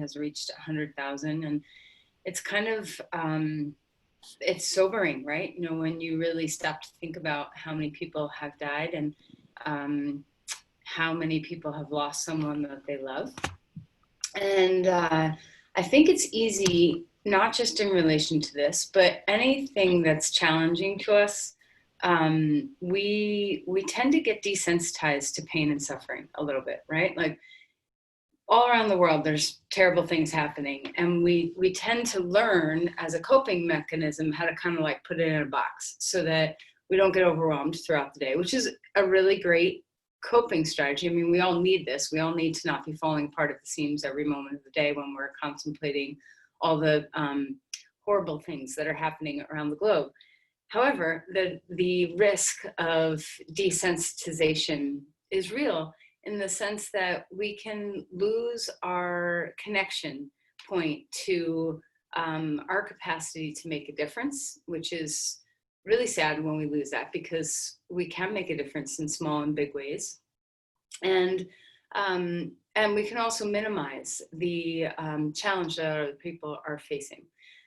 has reached 100,000, and it's kind of it's sobering, right? You know, when you really stop to think about how many people have died, and how many people have lost someone that they love. And I think it's easy, not just in relation to this, but anything that's challenging to us. We tend to get desensitized to pain and suffering a little bit, right? Like, all around the world, there's terrible things happening, and we tend to learn as a coping mechanism how to kind of like put it in a box so that we don't get overwhelmed throughout the day, which is a really great coping strategy. I mean, we all need this. We all need to not be falling apart at the seams every moment of the day when we're contemplating all the horrible things that are happening around the globe. However, the risk of desensitization is real, in the sense that we can lose our connection point to our capacity to make a difference, which is really sad when we lose that, because we can make a difference in small and big ways. And we can also minimize the challenge that other people are facing.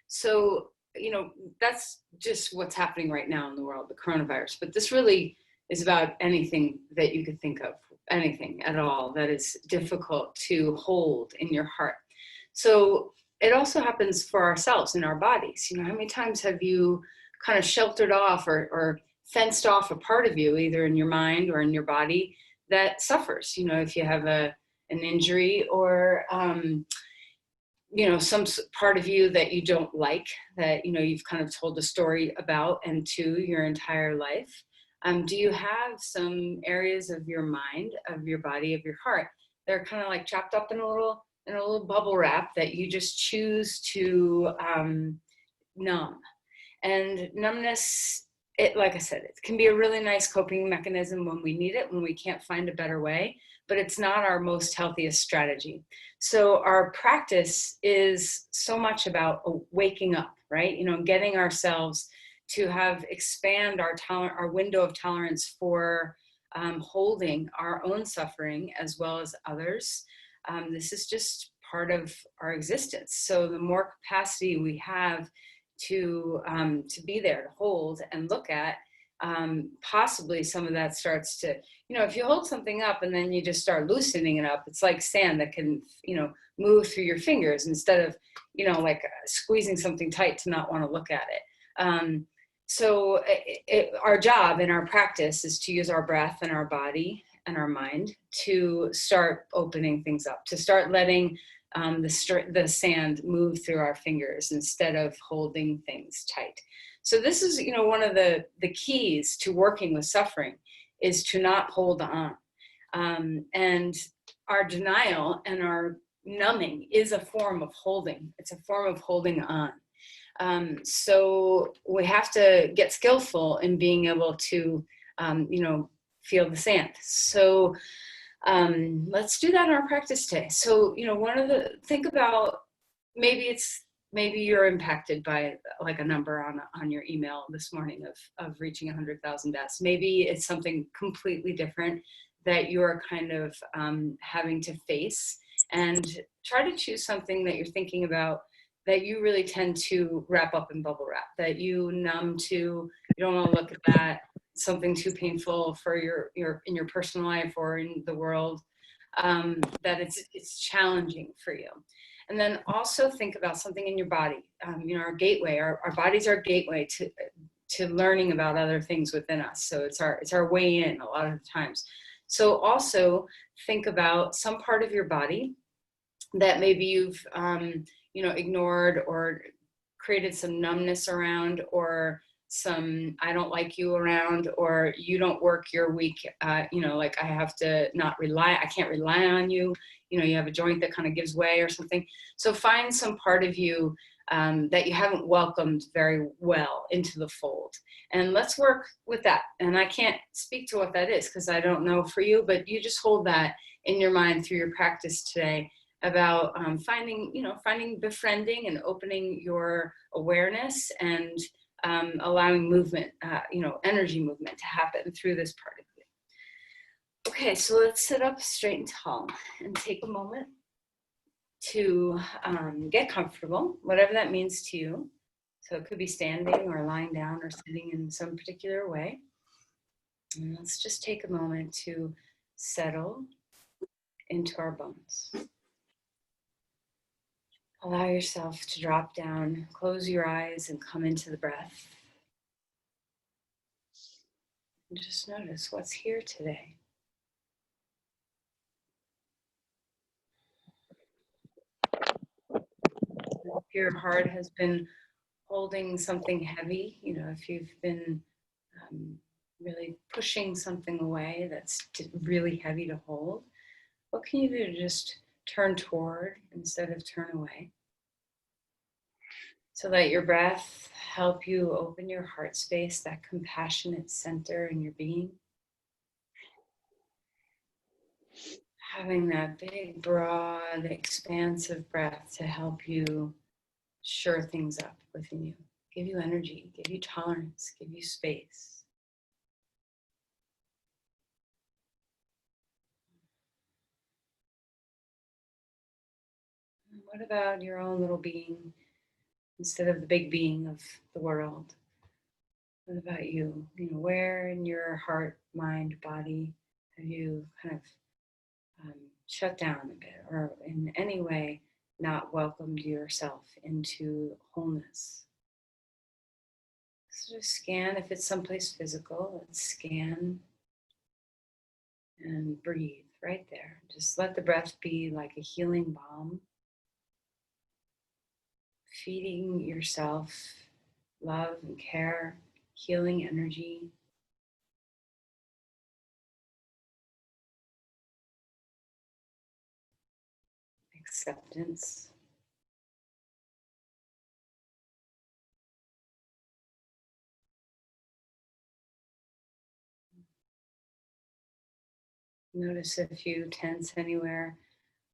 So, you know, that's just what's happening right now in the world, the coronavirus. But this really is about anything that you could think of, anything at all that is difficult to hold in your heart. So it also happens for ourselves in our bodies. You know, how many times have you kind of sheltered off or fenced off a part of you, either in your mind or in your body, that suffers? You know, if you have an injury, or you know, some part of you that you don't like, that, you know, you've kind of told a story about and to your entire life. Do you have some areas of your mind, of your body, of your heart, that are kind of like trapped up in a little bubble wrap that you just choose to numb? And numbness, it, like I said, it can be a really nice coping mechanism when we need it, when we can't find a better way, but it's not our most healthiest strategy. So our practice is so much about waking up, right? You know, getting ourselves to expand our window of tolerance for holding our own suffering as well as others. This is just part of our existence. So the more capacity we have to be there, to hold and look at, possibly some of that starts to, you know, if you hold something up and then you just start loosening it up, it's like sand that can, you know, move through your fingers instead of, you know, like squeezing something tight to not want to look at it. So our job in our practice is to use our breath and our body and our mind to start opening things up, to start letting the sand move through our fingers instead of holding things tight. So this is, you know, one of the keys to working with suffering, is to not hold on. And our denial and our numbing is a form of holding. It's a form of holding on. So we have to get skillful in being able to, you know, feel the sand. So let's do that in our practice today. So, you know, think about, maybe you're impacted by like a number on your email this morning of reaching 100,000 deaths. Maybe it's something completely different that you're kind of having to face, and try to choose something that you're thinking about that you really tend to wrap up in bubble wrap, that you numb to. You don't want to look at that, something too painful for in your personal life or in the world, that it's challenging for you. And then also think about something in your body. You know, our gateway, our body's our gateway to learning about other things within us. So it's our way in a lot of the times. So also think about some part of your body that maybe you've you know, ignored or created some numbness around, or some I don't like you around, or you don't work your week, you know, like I can't rely on you. You know, you have a joint that kind of gives way or something. So find some part of you that you haven't welcomed very well into the fold. And let's work with that. And I can't speak to what that is because I don't know for you, but you just hold that in your mind through your practice today, about finding befriending and opening your awareness, and allowing movement, you know, energy movement to happen through this part of you. Okay, so let's sit up straight and tall and take a moment to get comfortable, whatever that means to you. So it could be standing or lying down or sitting in some particular way. And let's just take a moment to settle into our bones. Allow yourself to drop down, close your eyes, and come into the breath. And just notice what's here today. If your heart has been holding something heavy, if you've been really pushing something away that's really heavy to hold, what can you do to just turn toward instead of turn away? So let your breath help you open your heart space, that compassionate center in your being. Having that big, broad, expansive breath to help you shore things up within you, give you energy, give you tolerance, give you space. And what about your own little being instead of the big being of the world? What about you? Where in your heart, mind, body have you kind of shut down a bit, or in any way not welcomed yourself into wholeness? So just scan. If it's someplace physical, let's scan and breathe right there. Just let the breath be like a healing balm, feeding yourself love and care, healing energy. Acceptance. Notice if you tense anywhere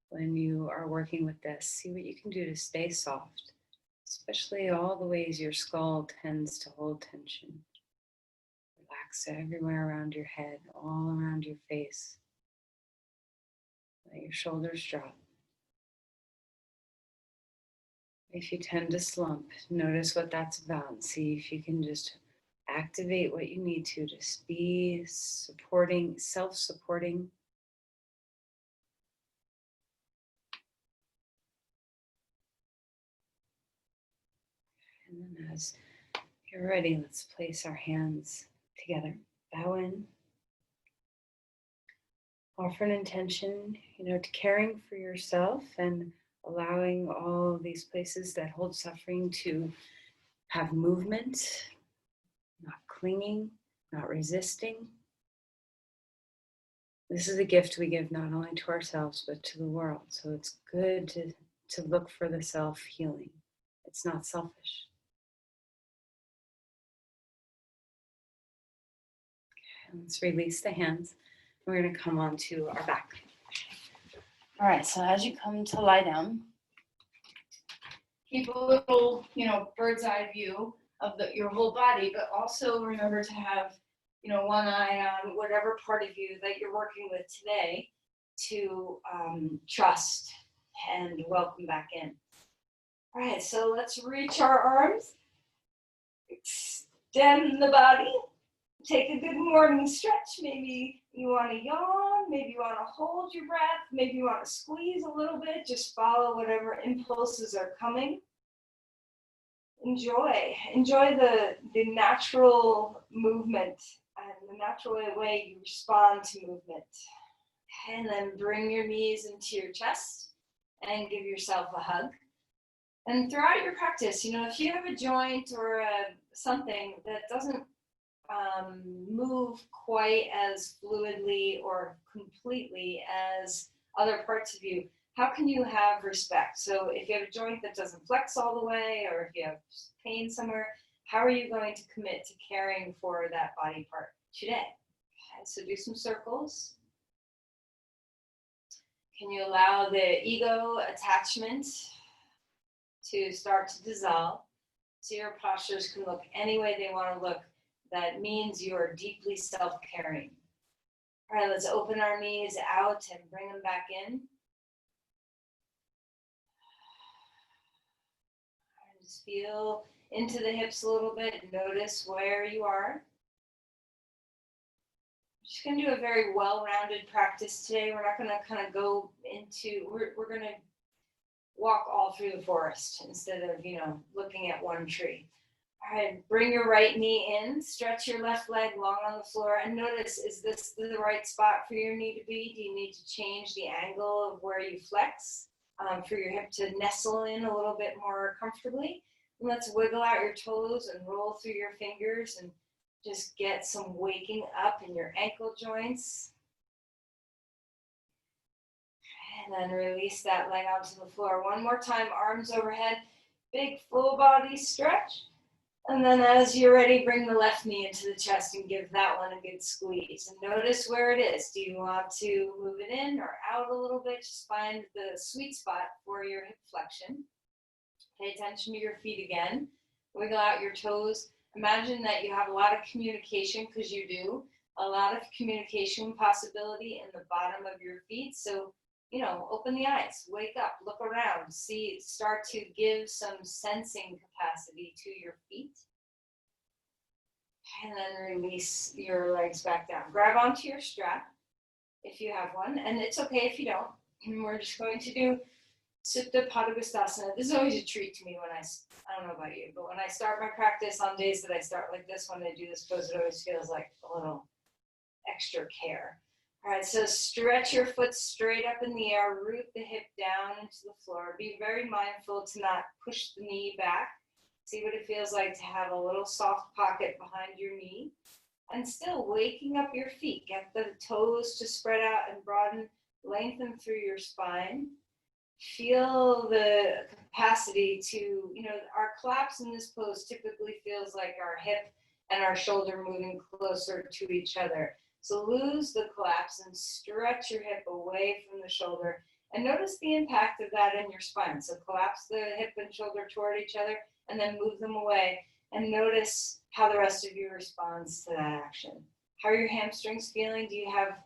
when you are working with this. See what you can do to stay soft, especially all the ways your skull tends to hold tension. Relax everywhere around your head, all around your face. Let your shoulders drop. If you tend to slump, notice what that's about. See if you can just activate what you need to just be supporting, self-supporting. And then as you're ready, let's place our hands together. Bow in. Offer an intention, to caring for yourself and allowing all of these places that hold suffering to have movement, not clinging, not resisting. This is a gift we give not only to ourselves, but to the world. So it's good to look for the self-healing. It's not selfish. Okay, let's release the hands. We're going to come onto our back. All right, so as you come to lie down, keep a little, bird's eye view of your whole body, but also remember to have, one eye on whatever part of you that you're working with today to trust and welcome back in. All right, so let's reach our arms, extend the body, take a good morning stretch. Maybe you want to yawn, maybe you want to hold your breath, maybe you want to squeeze a little bit, just follow whatever impulses are coming. Enjoy the natural movement and the natural way you respond to movement. And then bring your knees into your chest and give yourself a hug. And throughout your practice, if you have a joint or something that doesn't move quite as fluidly or completely as other parts of you, how can you have respect? So if you have a joint that doesn't flex all the way, or if you have pain somewhere, how are you going to commit to caring for that body part today? Okay, so do some circles. Can you allow the ego attachment to start to dissolve? So your postures can look any way they want to look. That means you are deeply self-caring. All right, let's open our knees out and bring them back in. Just feel into the hips a little bit. Notice where you are. Just going to do a very well-rounded practice today. We're not going to kind of go into, we're going to walk all through the forest instead of, looking at one tree. All right, bring your right knee in, stretch your left leg long on the floor, and notice, is this the right spot for your knee to be? Do you need to change the angle of where you flex for your hip to nestle in a little bit more comfortably? And let's wiggle out your toes and roll through your fingers and just get some waking up in your ankle joints. And then release that leg onto the floor. One more time, arms overhead, big full body stretch. And then as you're ready, bring the left knee into the chest and give that one a good squeeze. And notice where it is. Do you want to move it in or out a little bit? Just find the sweet spot for your hip flexion. Pay attention to your feet again. Wiggle out your toes. Imagine that you have a lot of communication, because you do, a lot of communication possibility in the bottom of your feet. So, open the eyes, wake up, look around, start to give some sensing capacity to your feet. And then release your legs back down. Grab onto your strap if you have one, and it's okay if you don't. And we're just going to do Supta Padangusthasana. This is always a treat to me when I don't know about you, but when I start my practice on days that I start like this, when I do this pose, it always feels like a little extra care. All right, so stretch your foot straight up in the air, root the hip down into the floor. Be very mindful to not push the knee back. See what it feels like to have a little soft pocket behind your knee. And still waking up your feet. Get the toes to spread out and broaden, lengthen through your spine. Feel the capacity to, our collapse in this pose typically feels like our hip and our shoulder moving closer to each other. So lose the collapse and stretch your hip away from the shoulder. And notice the impact of that in your spine. So collapse the hip and shoulder toward each other and then move them away. And notice how the rest of you responds to that action. How are your hamstrings feeling? Do you have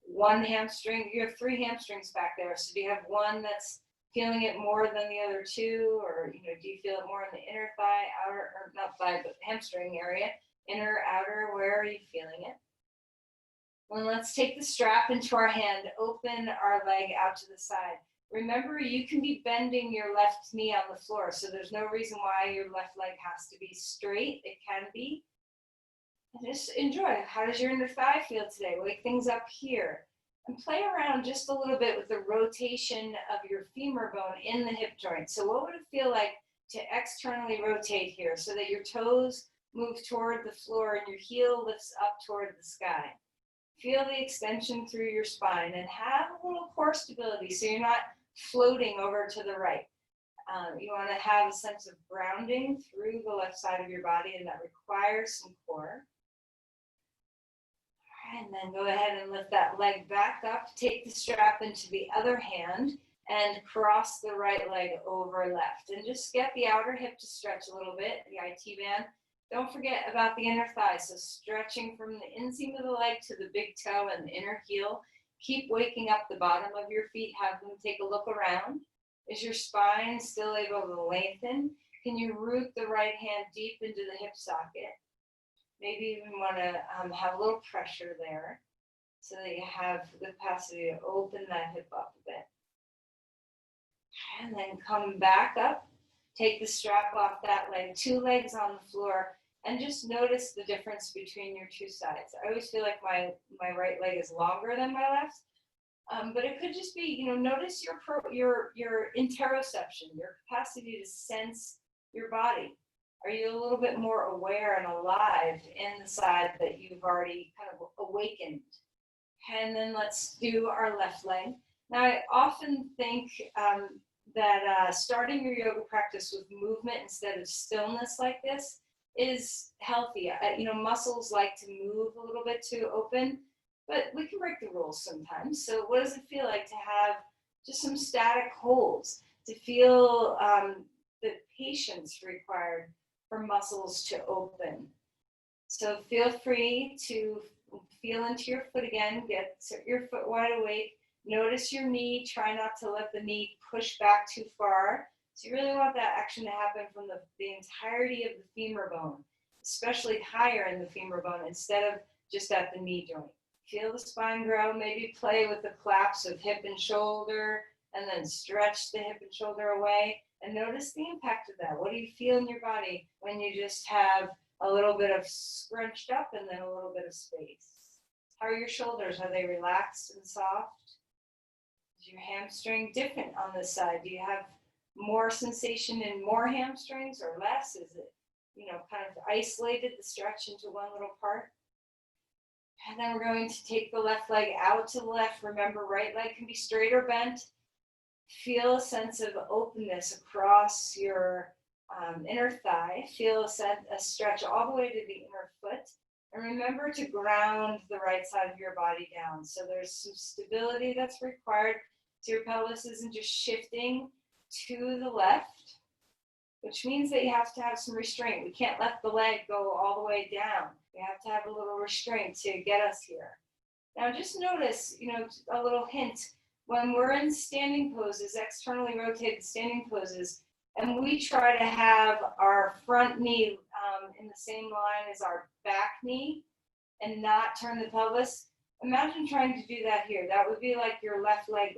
one hamstring? You have 3 hamstrings back there. So do you have one that's feeling it more than the other 2? Or, do you feel it more in the inner thigh, outer, or not thigh, but hamstring area? Inner, outer, where are you feeling it? Well, let's take the strap into our hand, open our leg out to the side. Remember, you can be bending your left knee on the floor, so there's no reason why your left leg has to be straight. It can be. And just enjoy. How does your inner thigh feel today? Wake things up here. And play around just a little bit with the rotation of your femur bone in the hip joint. So what would it feel like to externally rotate here so that your toes move toward the floor and your heel lifts up toward the sky? Feel the extension through your spine and have a little core stability so you're not floating over to the right. You want to have a sense of grounding through the left side of your body, and that requires some core. All right, and then go ahead and lift that leg back up. Take the strap into the other hand and cross the right leg over left. And just get the outer hip to stretch a little bit, the IT band. Don't forget about the inner thigh, so stretching from the inseam of the leg to the big toe and the inner heel. Keep waking up the bottom of your feet. Have them take a look around. Is your spine still able to lengthen? Can you root the right hand deep into the hip socket? Maybe even want to have a little pressure there so that you have the capacity to open that hip up a bit. And then come back up. Take the strap off that leg, 2 legs on the floor, and just notice the difference between your 2 sides. I always feel like my right leg is longer than my left, but it could just be, notice your interoception, your capacity to sense your body. Are you a little bit more aware and alive in the side that you've already kind of awakened? And then let's do our left leg. Now, I often think that starting your yoga practice with movement instead of stillness like this is healthy. Muscles like to move a little bit to open, but we can break the rules sometimes. So what does it feel like to have just some static holds, to feel the patience required for muscles to open? So feel free to feel into your foot again, get your foot wide awake. Notice your knee, try not to let the knee push back too far So you really want that action to happen from the entirety of the femur bone, especially higher in the femur bone instead of just at the knee joint. Feel the spine grow, maybe play with the collapse of hip and shoulder, and then stretch the hip and shoulder away, and notice the impact of that. What do you feel in your body when you just have a little bit of scrunched up and then a little bit of space? How are your shoulders? Are they relaxed and soft? Is your hamstring different on this side? Do you have more sensation in more hamstrings or less? Is it, kind of isolated the stretch into one little part? And then we're going to take the left leg out to the left. Remember, right leg can be straight or bent. Feel a sense of openness across your inner thigh. Feel a stretch all the way to the inner foot. And remember to ground the right side of your body down. So there's some stability that's required. So your pelvis isn't just shifting to the left, which means that you have to have some restraint. We can't let the leg go all the way down. We have to have a little restraint to get us here. Now just notice, a little hint. When we're in standing poses, externally rotated standing poses, and we try to have our front knee in the same line as our back knee and not turn the pelvis, imagine trying to do that here. That would be like your left leg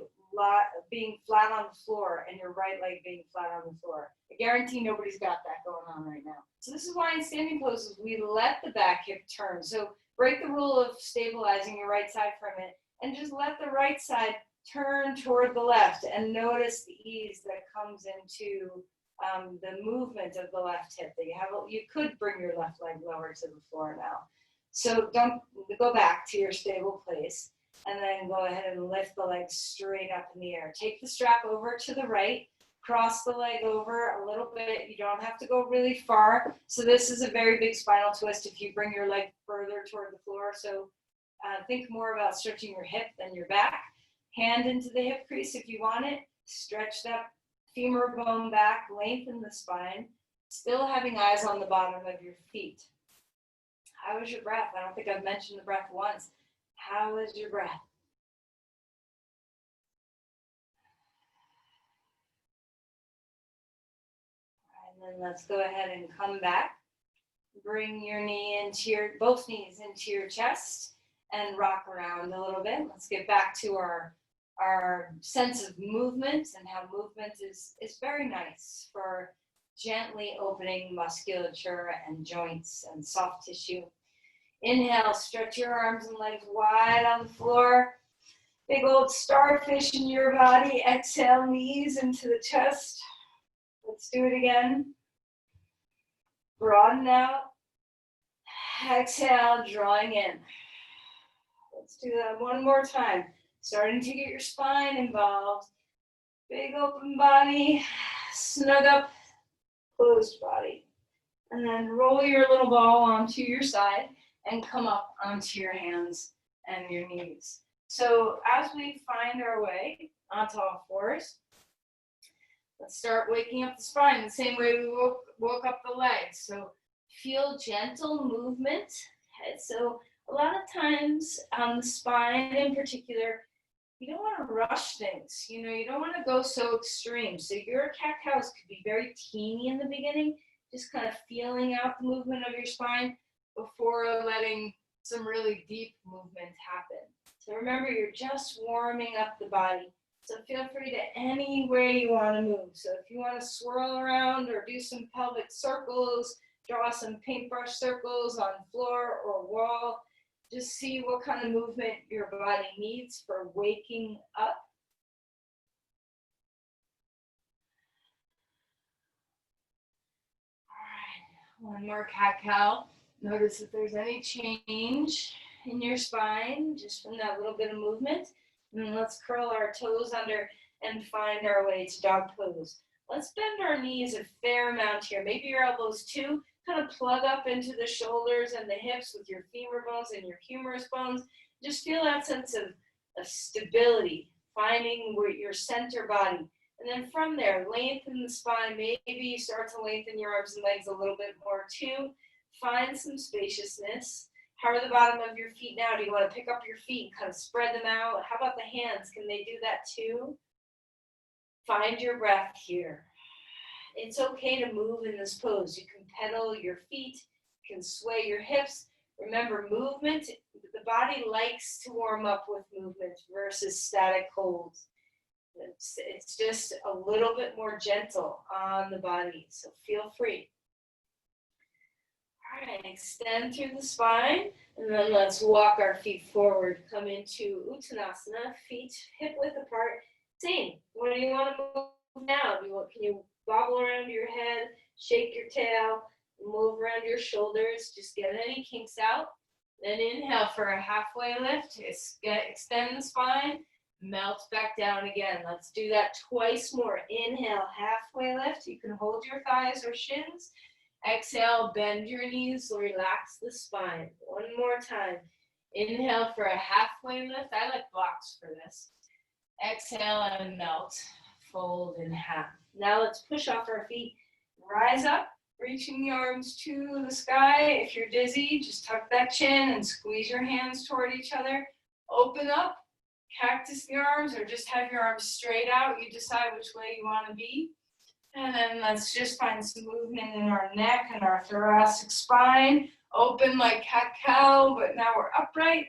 being flat on the floor and your right leg being flat on the floor. I guarantee nobody's got that going on right now. So this is why in standing poses, we let the back hip turn. So break the rule of stabilizing your right side from it and just let the right side turn toward the left and notice the ease that comes into the movement of the left hip. That you could bring your left leg lower to the floor now. So don't go back to your stable place. And then go ahead and lift the leg straight up in the air. Take the strap over to the right, cross the leg over a little bit. You don't have to go really far. So this is a very big spinal twist if you bring your leg further toward the floor. So think more about stretching your hip than your back. Hand into the hip crease if you want it. Stretch that femur bone back, lengthen the spine, still having eyes on the bottom of your feet. How is your breath? I don't think I've mentioned the breath once. How is your breath? And then let's go ahead and come back. Bring your both knees into your chest and rock around a little bit. Let's get back to our sense of movement and how movement is very nice for gently opening musculature and joints and soft tissue. Inhale, stretch your arms and legs wide on the floor. Big old starfish in your body. Exhale, knees into the chest. Let's do it again. Broaden out. Exhale, drawing in. Let's do that one more time. Starting to get your spine involved. Big open body. Snug up, closed body. And then roll your little ball onto your side and come up onto your hands and your knees. So as we find our way onto all fours, let's start waking up the spine the same way we woke up the legs. So feel gentle movement. Okay? So a lot of times on the spine in particular, you don't want to rush things. You don't want to go so extreme. So your cat-cows could be very teeny in the beginning, just kind of feeling out the movement of your spine before letting some really deep movement happen. So remember, you're just warming up the body. So feel free to any way you want to move. So if you want to swirl around or do some pelvic circles, draw some paintbrush circles on floor or wall, just see what kind of movement your body needs for waking up. All right, one more cat-cow. Notice if there's any change in your spine, just from that little bit of movement. And then let's curl our toes under and find our way to dog pose. Let's bend our knees a fair amount here. Maybe your elbows too. Kind of plug up into the shoulders and the hips with your femur bones and your humerus bones. Just feel that sense of stability, finding your center body. And then from there, lengthen the spine. Maybe you start to lengthen your arms and legs a little bit more too. Find some spaciousness. How are the bottom of your feet now? Do you want to pick up your feet and kind of spread them out? How about the hands? Can they do that too? Find your breath here. It's okay to move in this pose. You can pedal your feet, you can sway your hips. Remember, movement, the body likes to warm up with movement versus static holds. It's just a little bit more gentle on the body, so feel free. All right, extend through the spine, and then let's walk our feet forward. Come into Uttanasana, feet hip width apart. Same. What do you want to move now? Can you bobble around your head, shake your tail, move around your shoulders? Just get any kinks out. Then inhale for a halfway lift. Extend the spine, melt back down again. Let's do that twice more. Inhale, halfway lift. You can hold your thighs or shins. Exhale, bend your knees, relax the spine. One more time. Inhale for a halfway lift. I like blocks for this. Exhale and melt. Fold in half. Now let's push off our feet. Rise up, reaching the arms to the sky. If you're dizzy, just tuck that chin and squeeze your hands toward each other. Open up, cactus the arms, or just have your arms straight out. You decide which way you want to be. And then let's just find some movement in our neck and our thoracic spine. Open like cat-cow, but now we're upright.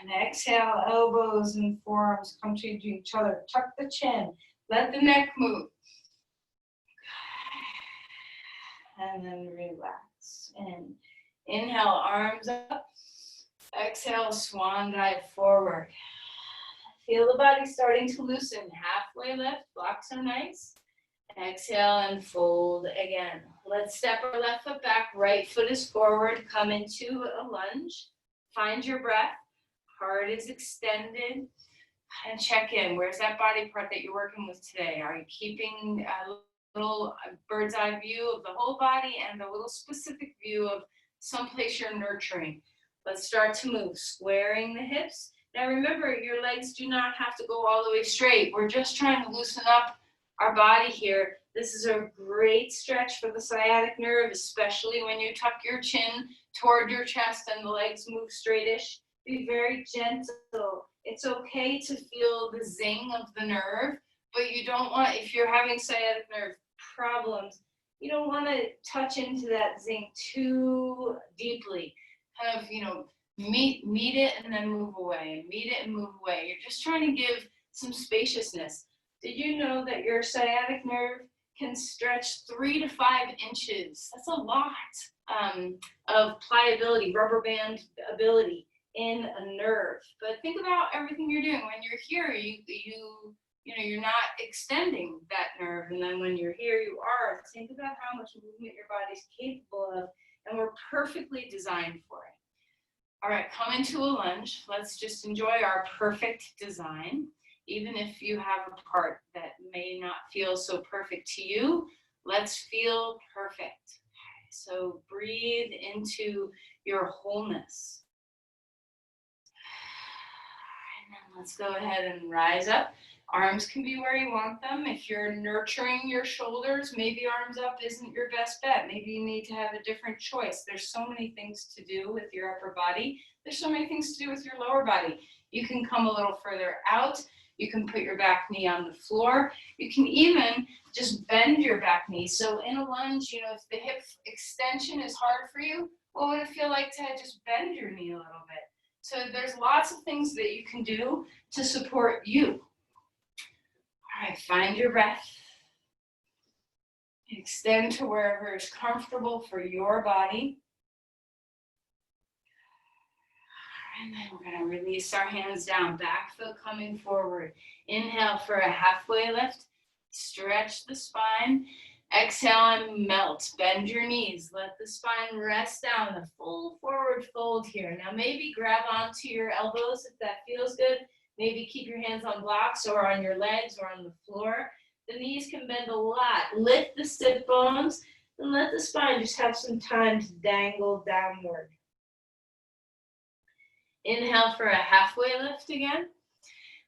And exhale, elbows and forearms come to each other. Tuck the chin. Let the neck move. And then relax. And inhale, arms up. Exhale, swan dive forward. Feel the body starting to loosen. Halfway lift, blocks are nice. Exhale and fold again. Let's step our left foot back, right foot is forward, come into a lunge. Find your breath, heart is extended, and check in. Where's that body part that you're working with today? Are you keeping a little bird's eye view of the whole body and a little specific view of someplace you're nurturing? Let's start to move, squaring the hips. Now remember, your legs do not have to go all the way straight. We're just trying to loosen up our body here. This is a great stretch for the sciatic nerve, especially when you tuck your chin toward your chest and the legs move straightish. Be very gentle. It's okay to feel the zing of the nerve, but you don't want, if you're having sciatic nerve problems, you don't want to touch into that zing too deeply. Kind of, meet it and then move away. Meet it and move away. You're just trying to give some spaciousness. Did you know that your sciatic nerve can stretch 3 to 5 inches? That's a lot of pliability, rubber band ability in a nerve. But think about everything you're doing. When you're here, you're not extending that nerve, and then when you're here, you are. Think about how much movement your body's capable of, and we're perfectly designed for it. All right, come into a lunge. Let's just enjoy our perfect design. Even if you have a part that may not feel so perfect to you, let's feel perfect. Okay, so breathe into your wholeness. And then let's go ahead and rise up. Arms can be where you want them. If you're nurturing your shoulders, maybe arms up isn't your best bet. Maybe you need to have a different choice. There's so many things to do with your upper body. There's so many things to do with your lower body. You can come a little further out. You can put your back knee on the floor. You can even just bend your back knee. So in a lunge, if the hip extension is hard for you, what would it feel like to just bend your knee a little bit? So there's lots of things that you can do to support you. All right, find your breath. Extend to wherever is comfortable for your body. And then we're going to release our hands down, back foot coming forward. Inhale for a halfway lift. Stretch the spine. Exhale and melt. Bend your knees. Let the spine rest down. A full forward fold here. Now maybe grab onto your elbows if that feels good. Maybe keep your hands on blocks or on your legs or on the floor. The knees can bend a lot. Lift the sit bones and let the spine just have some time to dangle downward. Inhale for a halfway lift again.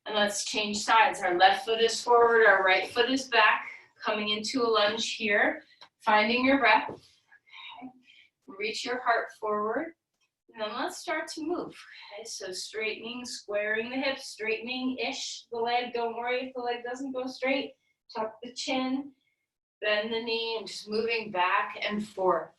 And let's change sides. Our left foot is forward, our right foot is back. Coming into a lunge here. Finding your breath. Okay. Reach your heart forward. And then let's start to move. Okay, so straightening, squaring the hips, straightening-ish the leg. Don't worry if the leg doesn't go straight. Tuck the chin. Bend the knee and just moving back and forth.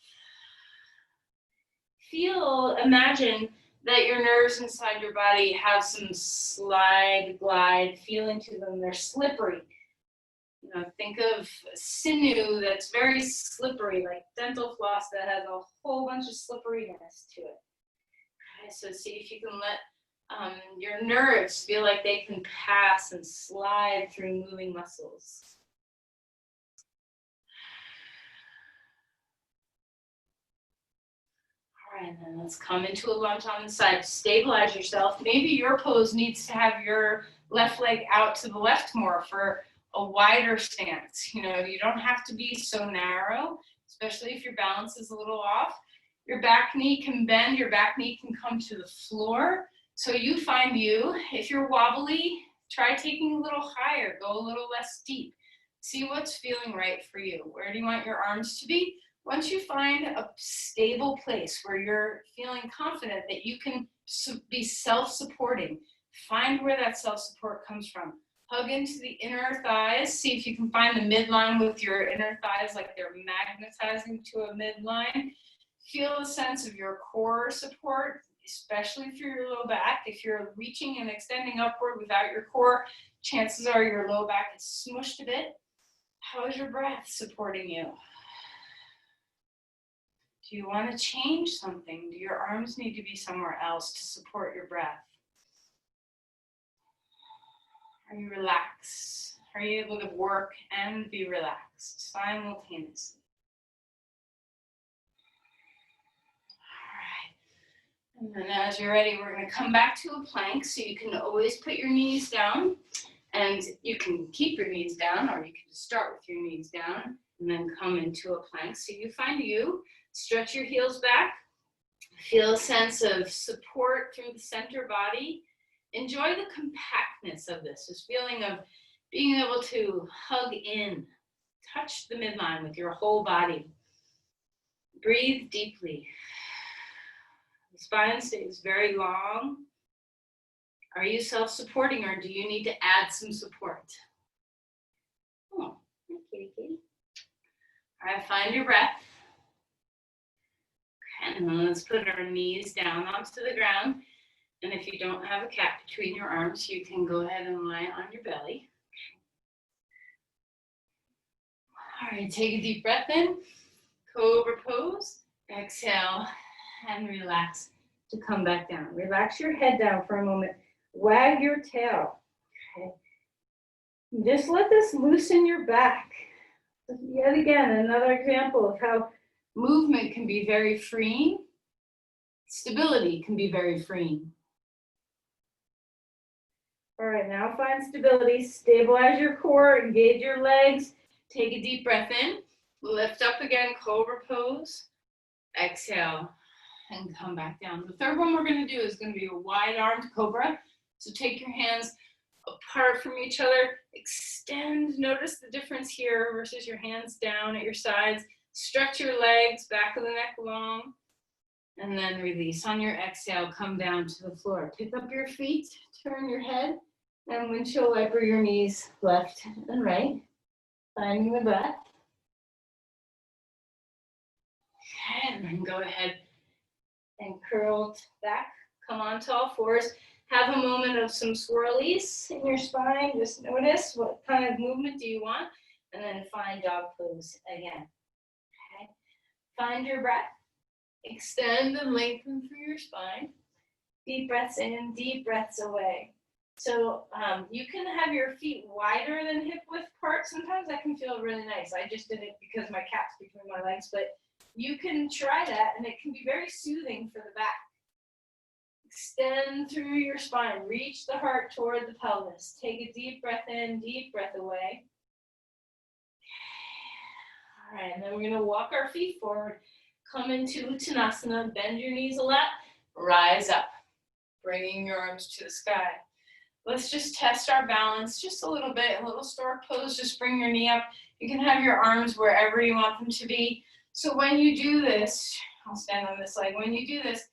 Imagine that your nerves inside your body have some slide, glide feeling to them. They're slippery. Think of sinew that's very slippery, like dental floss that has a whole bunch of slipperiness to it. Okay, so see if you can let your nerves feel like they can pass and slide through moving muscles. All right, and then let's come into a lunge on the side. Stabilize yourself. Maybe your pose needs to have your left leg out to the left more for a wider stance. You don't have to be so narrow, especially if your balance is a little off. Your back knee can bend, your back knee can come to the floor. So you find if you're wobbly, try taking a little higher, go a little less deep. See what's feeling right for you. Where do you want your arms to be? Once you find a stable place where you're feeling confident that you can be self-supporting, find where that self-support comes from. Hug into the inner thighs. See if you can find the midline with your inner thighs like they're magnetizing to a midline. Feel the sense of your core support, especially through your low back. If you're reaching and extending upward without your core, chances are your low back is smushed a bit. How is your breath supporting you? Do you want to change something? Do your arms need to be somewhere else to support your breath? Are you relaxed? Are you able to work and be relaxed simultaneously? All right. And then as you're ready, we're going to come back to a plank. So you can always put your knees down. And you can keep your knees down, or you can just start with your knees down and then come into a plank. So you find stretch your heels back. Feel a sense of support through the center body. Enjoy the compactness of this feeling of being able to hug in, touch the midline with your whole body. Breathe deeply. The spine stays very long. Are you self-supporting, or do you need to add some support? Oh, kitty, kitty. All right, find your breath. Okay, and then let's put our knees down onto the ground. And if you don't have a cap between your arms, you can go ahead and lie on your belly. All right, take a deep breath in. Cobra pose. Exhale and relax to come back down. Relax your head down for a moment. Wag your tail. Okay. Just let this loosen your back. Yet again, another example of how movement can be very freeing. Stability can be very freeing. All right, now find stability. Stabilize your core, engage your legs. Take a deep breath in. Lift up again, cobra pose. Exhale and come back down. The third one we're going to do is going to be a wide-armed cobra. So take your hands apart from each other. Extend. Notice the difference here versus your hands down at your sides. Stretch your legs, back of the neck long. And then release. On your exhale, come down to the floor. Pick up your feet, turn your head, and windshield wiper your knees left and right. Finding the breath. Okay, and then go ahead and curl back. Come onto all fours. Have a moment of some swirlies in your spine. Just notice what kind of movement do you want, and then find dog pose again. Okay. Find your breath. Extend and lengthen through your spine. Deep breaths in, deep breaths away. So you can have your feet wider than hip width apart. Sometimes that can feel really nice. I just did it because my cap's between my legs, but you can try that, and it can be very soothing for the back. Extend through your spine. Reach the heart toward the pelvis. Take a deep breath in, deep breath away. All right, and then we're going to walk our feet forward. Come into Uttanasana. Bend your knees a lot. Rise up, bringing your arms to the sky. Let's just test our balance just a little bit. A little stork pose. Just bring your knee up. You can have your arms wherever you want them to be. So when you do this, I'll stand on this leg. When you do this,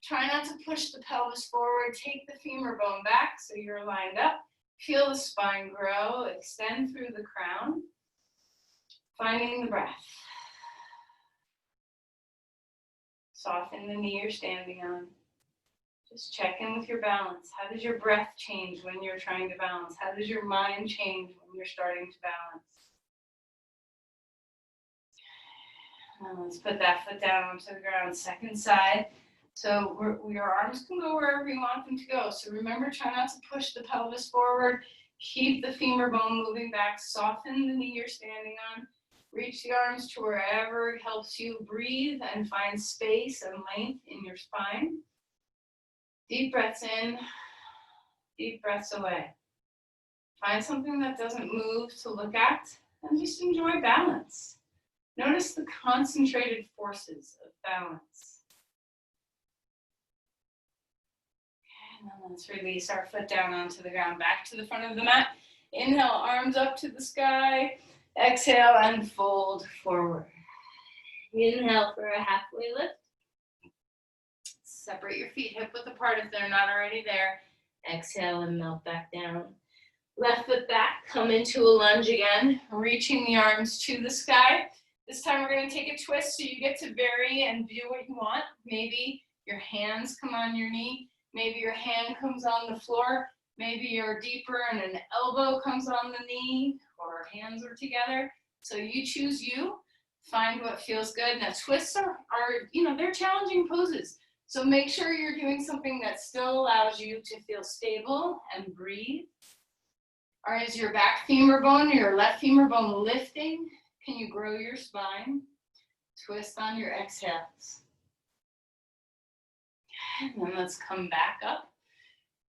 try not to push the pelvis forward. Take the femur bone back so you're lined up. Feel the spine grow. Extend through the crown. Finding the breath. Soften the knee you're standing on. Just check in with your balance. How does your breath change when you're trying to balance? How does your mind change when you're starting to balance? Now let's put that foot down onto the ground. Second side. So your arms can go wherever you want them to go. So remember, try not to push the pelvis forward. Keep the femur bone moving back. Soften the knee you're standing on. Reach the arms to wherever helps you breathe and find space and length in your spine. Deep breaths in, deep breaths away. Find something that doesn't move to look at and just enjoy balance. Notice the concentrated forces of balance. And then let's release our foot down onto the ground, back to the front of the mat. Inhale, arms up to the sky. Exhale and fold forward. Inhale for a halfway lift. Separate your feet hip width apart if they're not already there. Exhale and melt back down. Left foot back, come into a lunge again, reaching the arms to the sky. This time we're going to take a twist so you get to vary and do what you want. Maybe your hands come on your knee. Maybe your hand comes on the floor. Maybe you're deeper and an elbow comes on the knee or hands are together. So you choose you. Find what feels good. Now twists are they're challenging poses. So make sure you're doing something that still allows you to feel stable and breathe. Or is your back femur bone or your left femur bone lifting? Can you grow your spine? Twist on your exhales. And then let's come back up.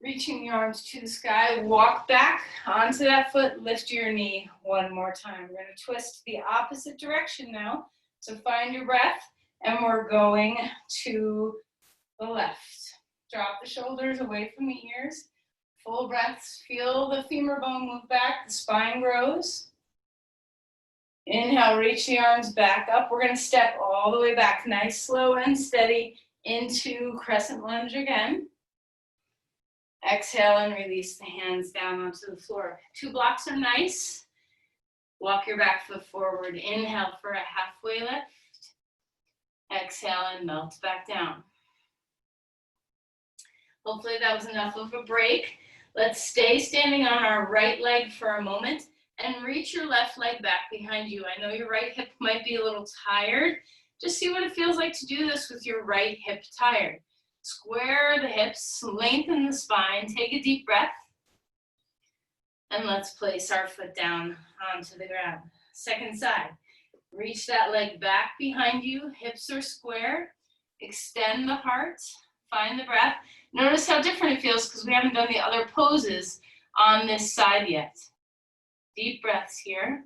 Reaching the arms to the sky, walk back onto that foot, lift your knee one more time. We're going to twist the opposite direction now. So find your breath, and we're going to the left. Drop the shoulders away from the ears. Full breaths, feel the femur bone move back, the spine grows. Inhale, reach the arms back up. We're going to step all the way back, nice, slow, and steady into crescent lunge again. Exhale and release the hands down onto the floor. 2 blocks are nice. Walk your back foot forward. Inhale for a halfway lift. Exhale and melt back down. Hopefully that was enough of a break. Let's stay standing on our right leg for a moment and reach your left leg back behind you. I know your right hip might be a little tired. Just see what it feels like to do this with your right hip tired. Square the hips, lengthen the spine, take a deep breath, and let's place our foot down onto the ground. Second side, reach that leg back behind you, hips are square, extend the heart, find the breath. Notice how different it feels because we haven't done the other poses on this side yet. Deep breaths here.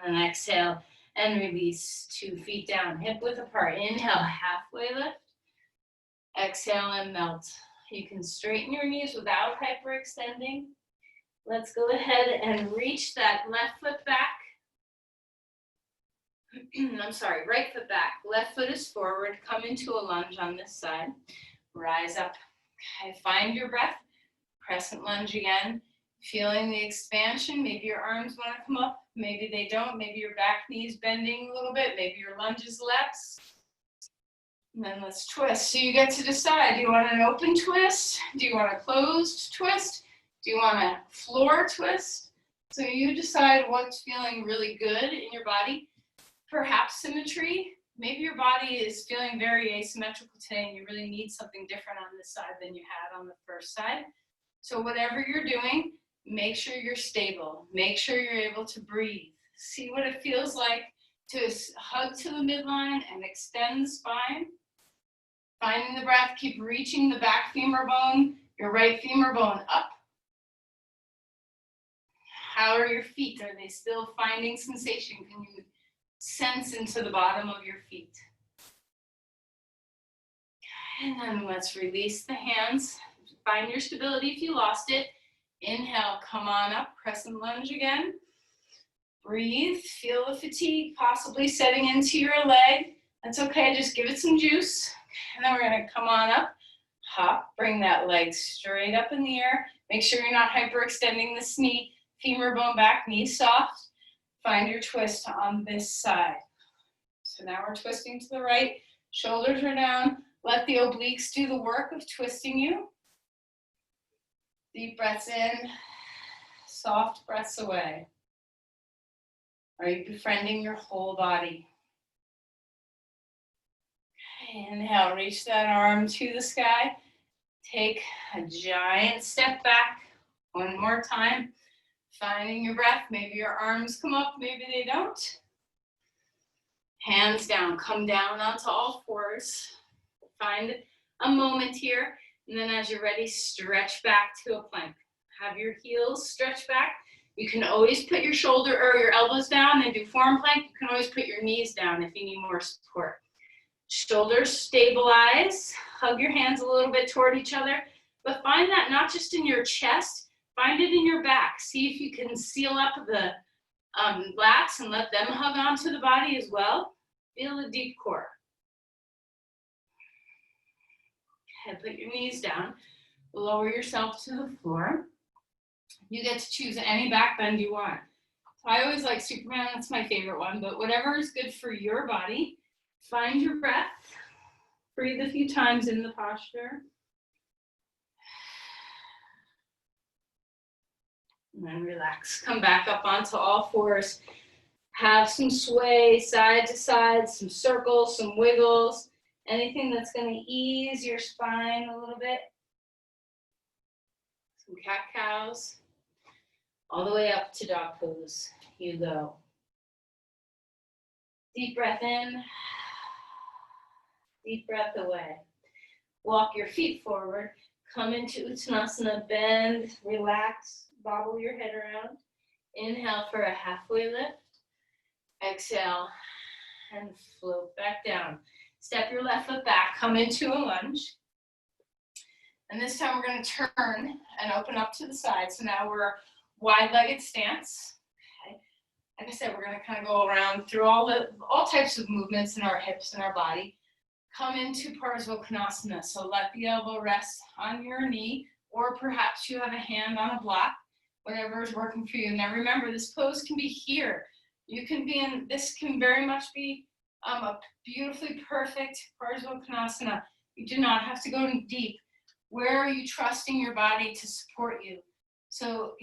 And then exhale. And release 2 feet down, hip width apart. Inhale, halfway lift. Exhale and melt. You can straighten your knees without hyperextending. Let's go ahead and reach that left foot back. I'm sorry, right foot back. Left foot is forward. Come into a lunge on this side. Rise up. Okay, find your breath. Crescent lunge again. Feeling the expansion. Maybe your arms want to come up. Maybe they don't. Maybe your back knee's bending a little bit. Maybe your lunge is less. And then let's twist. So you get to decide. Do you want an open twist? Do you want a closed twist? Do you want a floor twist? So you decide what's feeling really good in your body. Perhaps symmetry. Maybe your body is feeling very asymmetrical today and you really need something different on this side than you had on the first side. So whatever you're doing, make sure you're stable. Make sure you're able to breathe. See what it feels like to hug to the midline and extend the spine. Finding the breath, keep reaching the back femur bone, your right femur bone up. How are your feet? Are they still finding sensation? Can you sense into the bottom of your feet? And then let's release the hands. Find your stability if you lost it. Inhale, come on up, crescent lunge again. Breathe, feel the fatigue possibly setting into your leg. That's okay, just give it some juice. And then we're gonna come on up, hop, bring that leg straight up in the air. Make sure you're not hyperextending this knee. femur bone back, knees soft. Find your twist on this side. So now we're twisting to the right, shoulders are down. Let the obliques do the work of twisting you. Deep breaths in, soft breaths away. Are you befriending your whole body? Okay, inhale, reach that arm to the sky. Take a giant step back. One more time. Finding your breath. Maybe your arms come up, maybe they don't. Hands down, come down onto all fours. Find a moment here, and then as you're ready, stretch back to a plank. Have your heels stretch back. You can always put your shoulder or your elbows down and do forearm plank. You can always put your knees down if you need more support. Shoulders stabilize. Hug your hands a little bit toward each other, but find that not just in your chest, find it in your back. See if you can seal up the lats and let them hug onto the body as well. Feel the deep core. Okay, put your knees down. Lower yourself to the floor. You get to choose any back bend you want. So I always like Superman, that's my favorite one, but whatever is good for your body. Find your breath. Breathe a few times in the posture. And then relax. Come back up onto all fours. Have some sway side to side, some circles, some wiggles. Anything that's going to ease your spine a little bit. Some cat-cows. All the way up to dog pose. You go. Deep breath in. Deep breath away. Walk your feet forward. Come into Uttanasana. Bend, relax, bobble your head around. Inhale for a halfway lift. Exhale and float back down. Step your left foot back. Come into a lunge. And this time we're going to turn and open up to the side. So now we're wide-legged stance. Okay. Like I said, we're going to kind of go around through all types of movements in our hips and our body. Come into Parsvakonasana. So let the elbow rest on your knee, or perhaps you have a hand on a block, whatever is working for you. Now remember, this pose can be here. You can be in, this can very much be a beautifully perfect Parsvakonasana. You do not have to go deep. Where are you trusting your body to support you? So,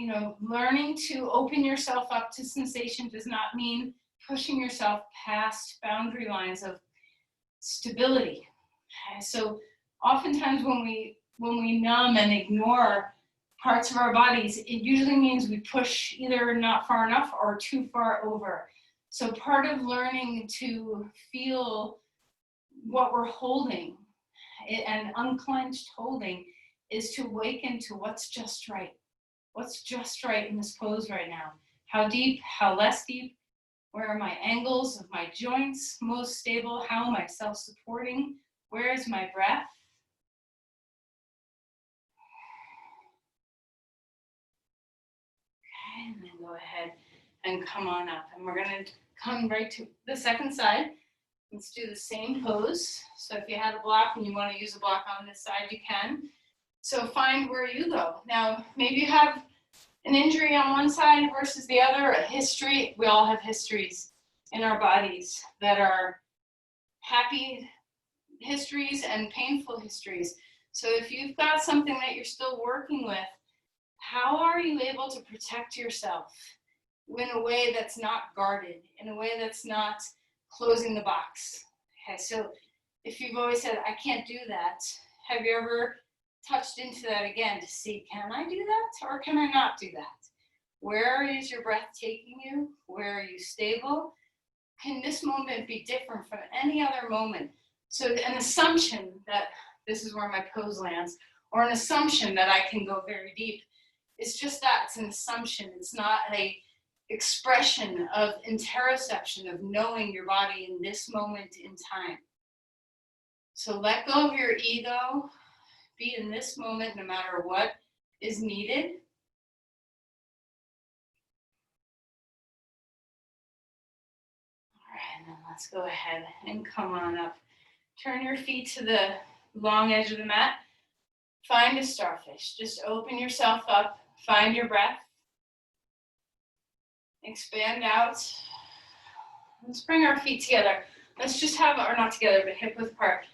learning to open yourself up to sensation does not mean pushing yourself past boundary lines of stability. Okay? So oftentimes when we numb and ignore parts of our bodies, it usually means we push either not far enough or too far over. So part of learning to feel what we're holding and unclenched holding is to awaken to what's just right. What's just right in this pose right now? How deep, how less deep? Where are my angles of my joints most stable? How am I self-supporting? Where is my breath? Okay, and then go ahead and come on up. And we're going to come right to the second side. Let's do the same pose. So if you had a block and you want to use a block on this side, you can. So find where you go. Now, maybe you have an injury on one side versus the other, a history. We all have histories in our bodies that are happy histories and painful histories. So if you've got something that you're still working with, how are you able to protect yourself in a way that's not guarded, in a way that's not closing the box? Okay, so if you've always said, I can't do that, have you ever touched into that again to see, can I do that or can I not do that? Where is your breath taking you? Where are you stable? Can this moment be different from any other moment? So an assumption that this is where my pose lands, or an assumption that I can go very deep, it's just that, it's an assumption. It's not a expression of interoception, of knowing your body in this moment in time. So let go of your ego, be in this moment no matter what is needed. All right, and then let's go ahead and come on up. Turn your feet to the long edge of the mat. Find a starfish. Just open yourself up. Find your breath. Expand out. Let's bring our feet together. Let's just have, or not together, but hip width apart.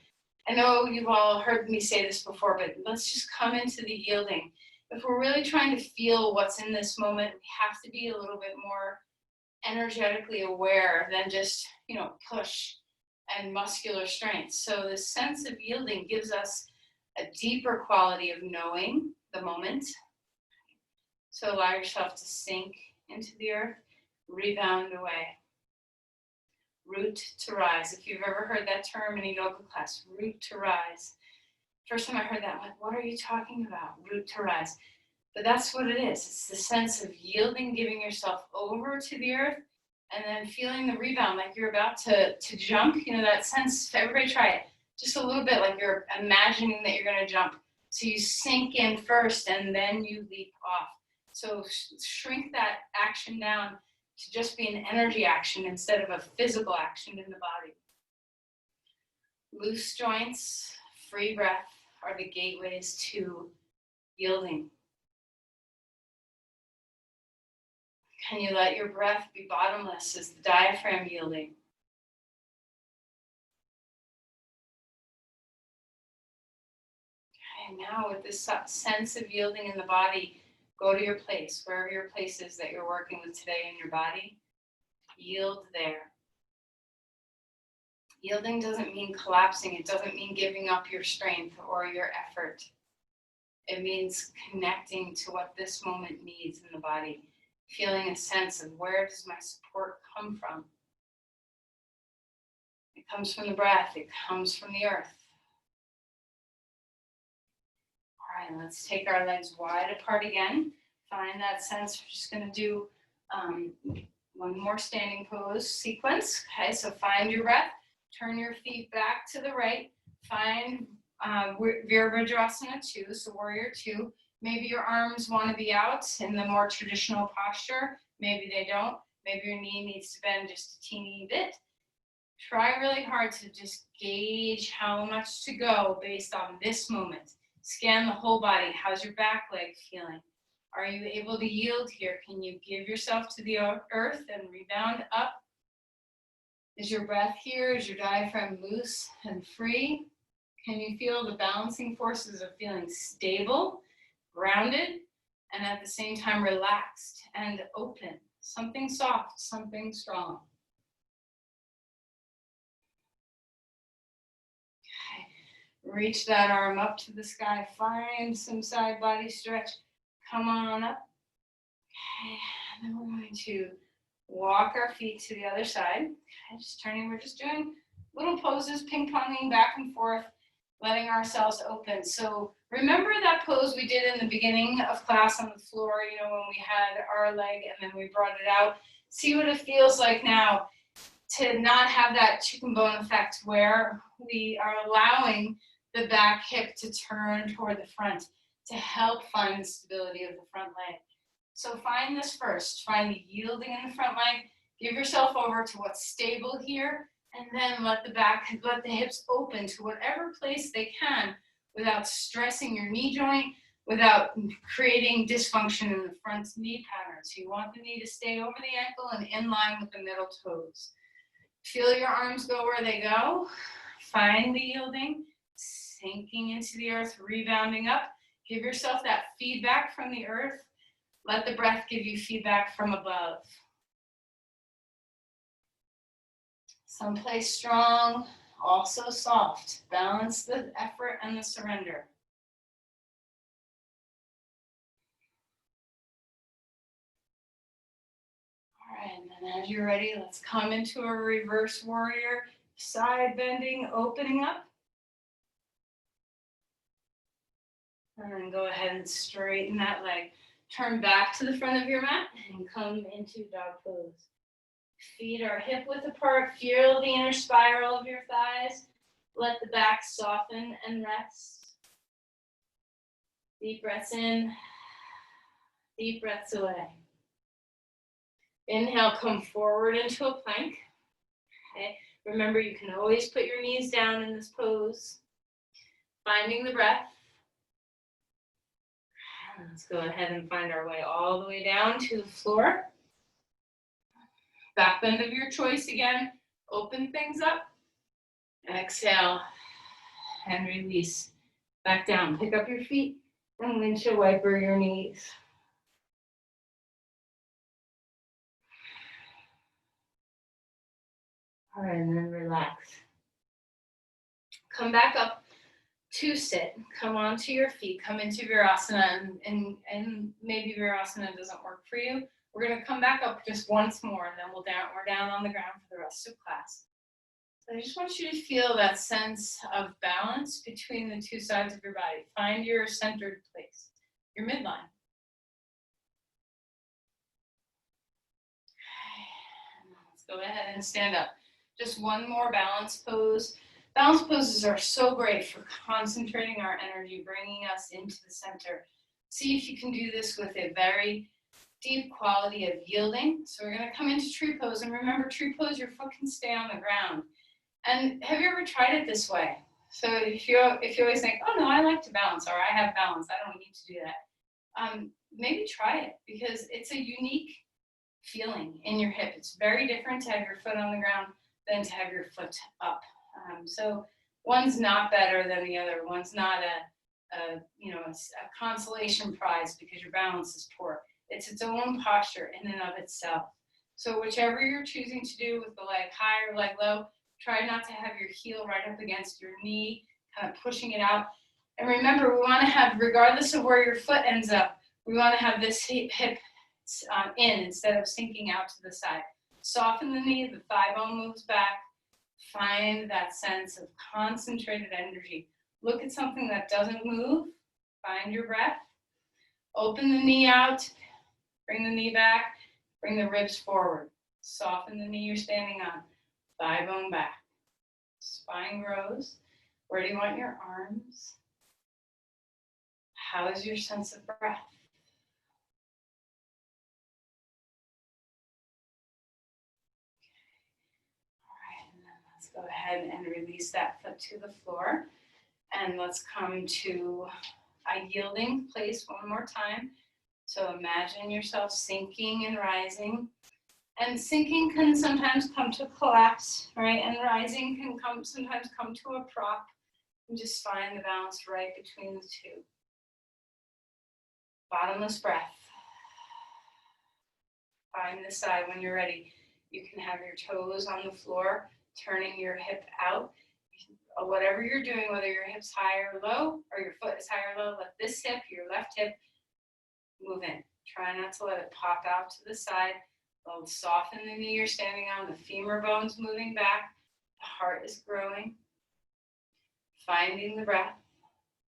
I know you've all heard me say this before, but let's just come into the yielding. If we're really trying to feel what's in this moment, we have to be a little bit more energetically aware than just, push and muscular strength. So this sense of yielding gives us a deeper quality of knowing the moment. So allow yourself to sink into the earth, rebound away. Root to rise. If you've ever heard that term in a yoga class, root to rise. First time I heard that, I'm like, what are you talking about? Root to rise. But that's what it is. It's the sense of yielding, giving yourself over to the earth, and then feeling the rebound, like you're about to jump. That sense, everybody try it. Just a little bit like you're imagining that you're going to jump. So you sink in first, and then you leap off. So shrink that action down to just be an energy action instead of a physical action in the body. Loose joints, free breath are the gateways to yielding. Can you let your breath be bottomless as the diaphragm yielding? Okay, now with this sense of yielding in the body, go to your place, wherever your place is that you're working with today in your body. Yield there. Yielding doesn't mean collapsing. It doesn't mean giving up your strength or your effort. It means connecting to what this moment needs in the body. Feeling a sense of where does my support come from? It comes from the breath. It comes from the earth. All right, let's take our legs wide apart again. Find that sense. We're just going to do one more standing pose sequence. Okay, so find your breath. Turn your feet back to the right. Find Virabhadrasana 2, so Warrior 2. Maybe your arms want to be out in the more traditional posture. Maybe they don't. Maybe your knee needs to bend just a teeny bit. Try really hard to just gauge how much to go based on this moment. Scan the whole body. How's your back leg feeling? Are you able to yield here? Can you give yourself to the earth and rebound up? Is your breath here? Is your diaphragm loose and free? Can you feel the balancing forces of feeling stable, grounded, and at the same time relaxed and open? Something soft, something strong. Okay. Reach that arm up to the sky. Find some side body stretch. Come on up. Okay. And then we're going to walk our feet to the other side. Okay, just turning. We're just doing little poses, ping-ponging back and forth, letting ourselves open. So remember that pose we did in the beginning of class on the floor, when we had our leg and then we brought it out. See what it feels like now to not have that chicken bone effect where we are allowing the back hip to turn toward the front to help find the stability of the front leg. So find this first. Find the yielding in the front leg. Give yourself over to what's stable here, and then let the hips open to whatever place they can without stressing your knee joint, without creating dysfunction in the front knee pattern. So you want the knee to stay over the ankle and in line with the middle toes. Feel your arms go where they go. Find the yielding, sinking into the earth, rebounding up. Give yourself that feedback from the earth. Let the breath give you feedback from above. Someplace strong, also soft. Balance the effort and the surrender. All right, and then as you're ready, let's come into a reverse warrior. Side bending, opening up. And then go ahead and straighten that leg. Turn back to the front of your mat and come into dog pose. Feet are hip width apart. Feel the inner spiral of your thighs. Let the back soften and rest. Deep breaths in, deep breaths away. Inhale, come forward into a plank. Okay. Remember, you can always put your knees down in this pose. Finding the breath. Let's go ahead and find our way all the way down to the floor. Back bend of your choice again. Open things up. Exhale and release. Back down. Pick up your feet and windshield wiper your knees. All right, and then relax. Come back up to sit. Come onto your feet. Come into Virasana, and maybe Virasana doesn't work for you. We're going to come back up just once more, and then we're down on the ground for the rest of class. So I just want you to feel that sense of balance between the two sides of your body. Find your centered place, your midline. Let's go ahead and stand up. Just one more balance pose. Balance poses are so great for concentrating our energy, bringing us into the center. See if you can do this with a very deep quality of yielding. So we're going to come into tree pose, and remember, tree pose, your foot can stay on the ground. And have you ever tried it this way? So if you always think, oh no, I like to balance, or I have balance, I don't need to do that. Maybe try it, because it's a unique feeling in your hip. It's very different to have your foot on the ground than to have your foot up. So one's not better than the other. One's not a consolation prize because your balance is poor. It's its own posture in and of itself. So whichever you're choosing to do with the leg high or leg low, try not to have your heel right up against your knee, kind of pushing it out. And remember, we want to have, regardless of where your foot ends up, we want to have this hip in instead of sinking out to the side. Soften the knee, the thigh bone moves back. Find that sense of concentrated energy. Look at something that doesn't move. Find your breath. Open the knee out. Bring the knee back. Bring the ribs forward. Soften the knee you're standing on. Thigh bone back. Spine grows. Where do you want your arms? How is your sense of breath? Go ahead and release that foot to the floor. And let's come to a yielding place one more time. So imagine yourself sinking and rising. And sinking can sometimes come to collapse, right? And rising can sometimes come to a prop. And just find the balance right between the two. Bottomless breath. Find the side when you're ready. You can have your toes on the floor, turning your hip out. Whatever you're doing, whether your hip's high or low, or your foot is high or low, let this hip, your left hip, move in. Try not to let it pop out to the side. Soften the knee you're standing on, the femur bone's moving back, the heart is growing. Finding the breath.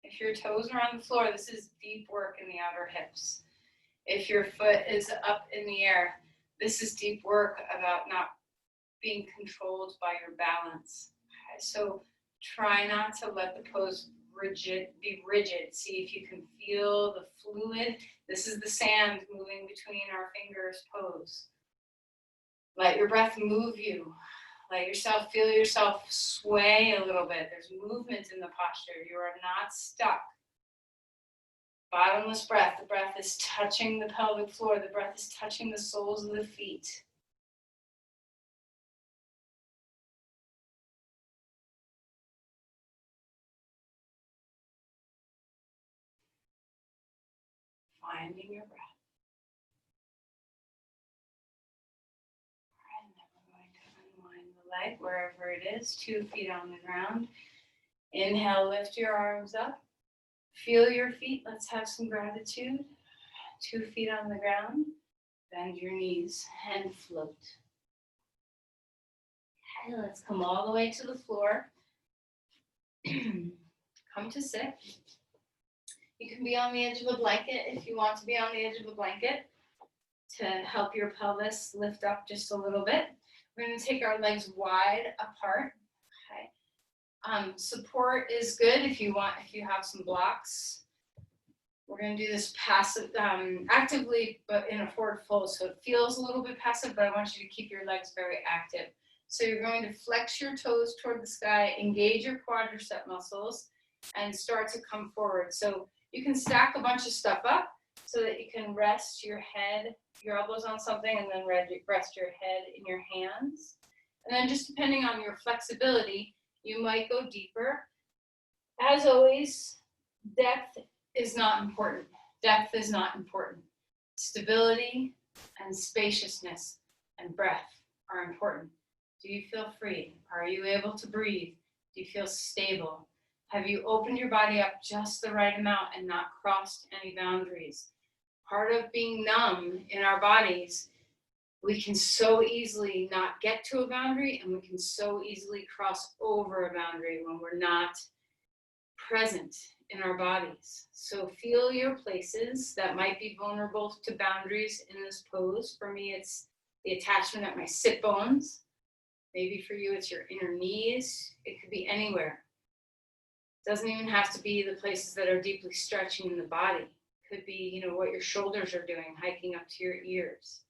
If your toes are on the floor, this is deep work in the outer hips. If your foot is up in the air, this is deep work about not being controlled by your balance. Okay, so try not to let the pose be rigid. See if you can feel the fluid. This is the sand moving between our fingers pose. Let your breath move you. Feel yourself sway a little bit. There's movement in the posture. You are not stuck. Bottomless breath. The breath is touching the pelvic floor. The breath is touching the soles of the feet. Finding your breath. And then we're going to unwind the leg wherever it is, 2 feet on the ground. Inhale, lift your arms up. Feel your feet. Let's have some gratitude. 2 feet on the ground. Bend your knees and float. Okay, let's come all the way to the floor. Come to sit. You can be on the edge of a blanket if you want to be on the edge of a blanket to help your pelvis lift up just a little bit. We're going to take our legs wide apart. Okay. Support is good if you have some blocks. We're going to do this passive, actively, but in a forward fold. So it feels a little bit passive, but I want you to keep your legs very active. So you're going to flex your toes toward the sky, engage your quadricep muscles, and start to come forward. So you can stack a bunch of stuff up. so that you can rest your head, your elbows on something, and then rest your head in your hands. And then just depending on your flexibility, you might go deeper. As always, depth is not important. Depth is not important. Stability and spaciousness and breath are important. Do you feel free? Are you able to breathe? Do you feel stable? Have you opened your body up just the right amount and not crossed any boundaries? Part of being numb in our bodies, we can so easily not get to a boundary, and we can so easily cross over a boundary when we're not present in our bodies. So feel your places that might be vulnerable to boundaries in this pose. For me, it's the attachment at my sit bones. Maybe for you, it's your inner knees. It could be anywhere. It doesn't even have to be the places that are deeply stretching in the body. It could be, what your shoulders are doing, hiking up to your ears.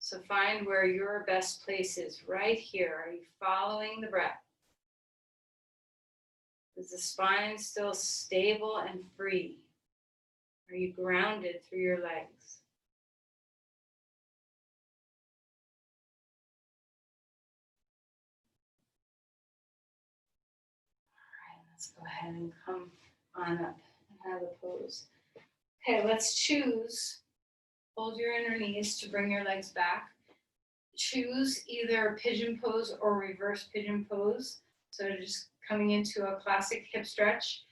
So find where your best place is right here. Are you following the breath? Is the spine still stable and free? Are you grounded through your legs? All right, let's go ahead and come on up and have a pose. Okay, let's choose. Hold your inner knees to bring your legs back. Choose either pigeon pose or reverse pigeon pose. So just coming into a classic hip stretch.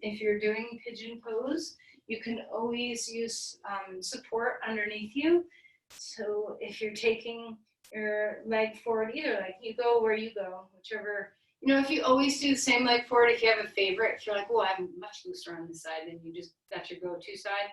If you're doing pigeon pose, you can always use support underneath you. So if you're taking your leg forward, either leg, you go where you go, whichever. If you always do the same leg forward, if you have a favorite, if you're like, oh, I'm much looser on this side, and that's your go-to side,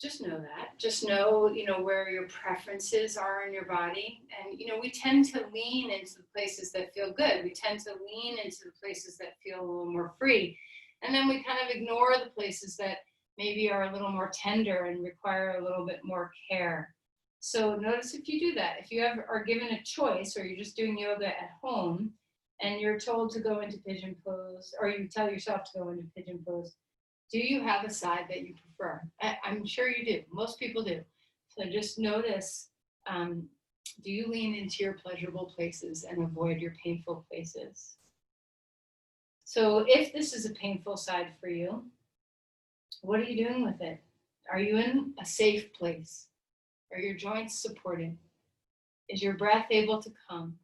just know that. Just know, where your preferences are in your body. And, we tend to lean into the places that feel good. We tend to lean into the places that feel a little more free. And then we kind of ignore the places that maybe are a little more tender and require a little bit more care. So notice if you do that. If you are given a choice, or you're just doing yoga at home and you're told to go into pigeon pose, or you tell yourself to go into pigeon pose, do you have a side that you prefer? I'm sure you do. Most people do. So just notice, do you lean into your pleasurable places and avoid your painful places? So if this is a painful side for you, what are you doing with it? Are you in a safe place? Are your joints supported? Is your breath able to come?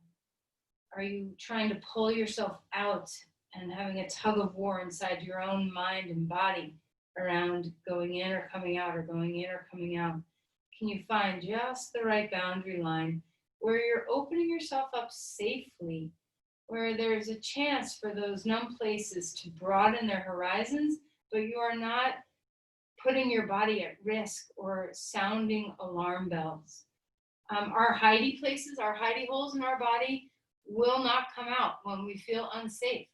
Are you trying to pull yourself out and having a tug of war inside your own mind and body around going in or coming out, or going in or coming out? Can you find just the right boundary line where you're opening yourself up safely, where there's a chance for those numb places to broaden their horizons, but you are not putting your body at risk or sounding alarm bells? Our hidey places, our hidey holes in our body will not come out when we feel unsafe.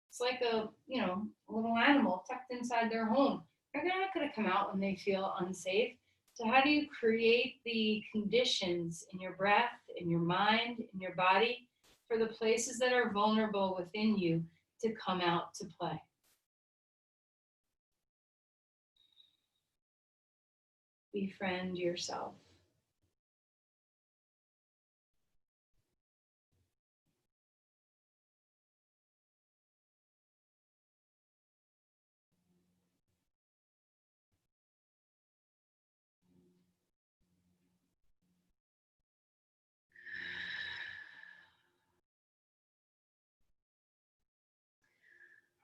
It's like a little animal tucked inside their home. They're not going to come out when they feel unsafe. So how do you create the conditions in your breath, in your mind, in your body, for the places that are vulnerable within you to come out to play? Befriend yourself.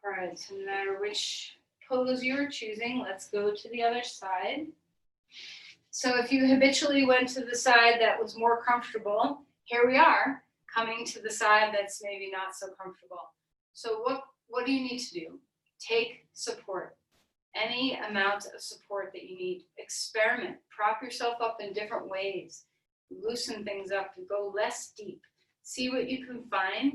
All right, so no matter which pose you're choosing, let's go to the other side. So if you habitually went to the side that was more comfortable, here we are, coming to the side that's maybe not so comfortable. So what do you need to do? Take support. Any amount of support that you need. Experiment. Prop yourself up in different ways. Loosen things up. Go less deep. See what you can find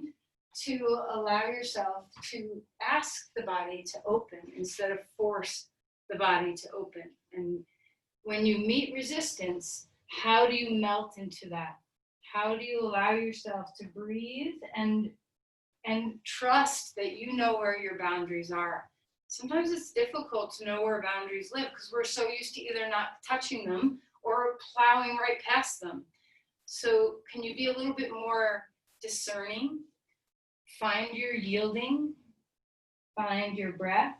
to allow yourself to ask the body to open instead of force the body to open. And when you meet resistance, how do you melt into that? How do you allow yourself to breathe and trust that you know where your boundaries are? Sometimes it's difficult to know where boundaries live because we're so used to either not touching them or plowing right past them. So can you be a little bit more discerning? Find your yielding, find your breath.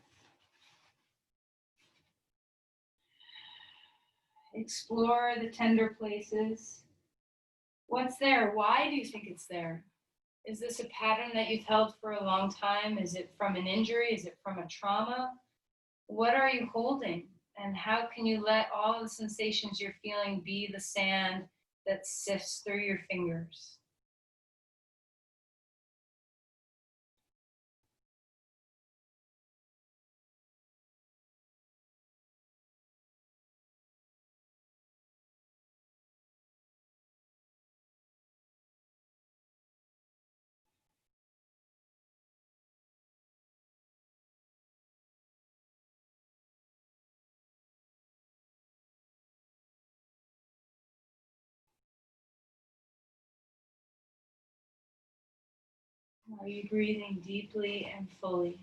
Explore the tender places. What's there? Why do you think it's there? Is this a pattern that you've held for a long time? Is it from an injury? Is it from a trauma? What are you holding? And how can you let all the sensations you're feeling be the sand that sifts through your fingers? Are you breathing deeply and fully?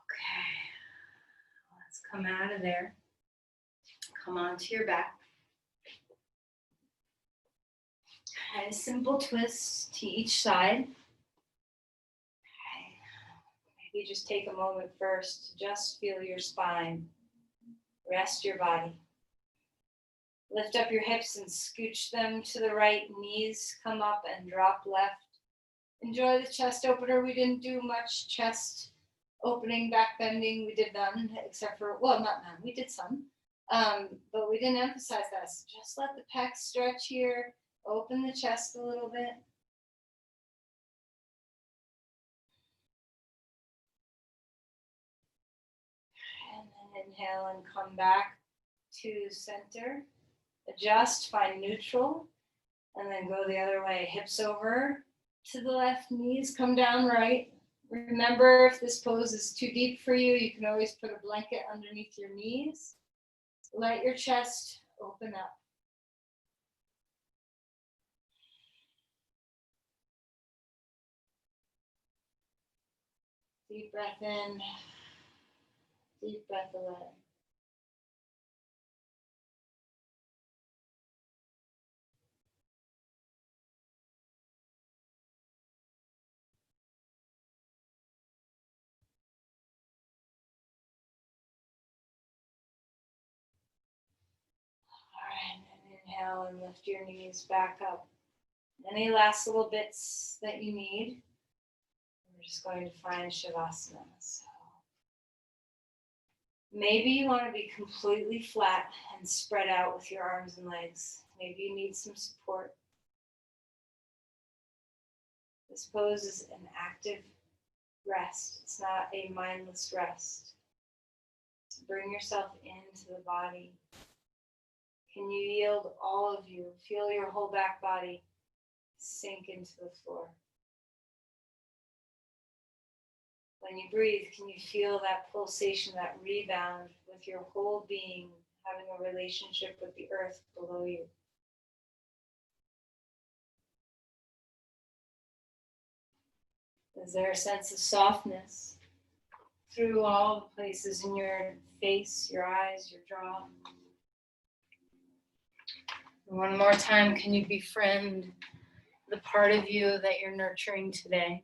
Okay, let's come out of there. Come onto your back. And a simple twist to each side. Okay. Maybe just take a moment first to just feel your spine. Rest your body. Lift up your hips and scooch them to the right. Knees come up and drop left. Enjoy the chest opener. We didn't do much chest opening, back bending. We did none, except for, well, not none. We did some, but we didn't emphasize that. So just let the pecs stretch here. Open the chest a little bit. And then inhale and come back to center. Adjust, find neutral, and then go the other way. Hips over to the left, knees come down right. Remember, if this pose is too deep for you, you can always put a blanket underneath your knees. Let your chest open up. Deep breath in, deep breath away. All right, and then inhale and lift your knees back up. Any last little bits that you need? We're just going to find Shavasana. So maybe you want to be completely flat and spread out with your arms and legs. Maybe you need some support. This pose is an active rest. It's not a mindless rest. So bring yourself into the body. Can you yield all of you? Feel your whole back body sink into the floor. When you breathe, can you feel that pulsation, that rebound with your whole being, having a relationship with the earth below you? Is there a sense of softness through all the places in your face, your eyes, your jaw? One more time, can you befriend the part of you that you're nurturing today?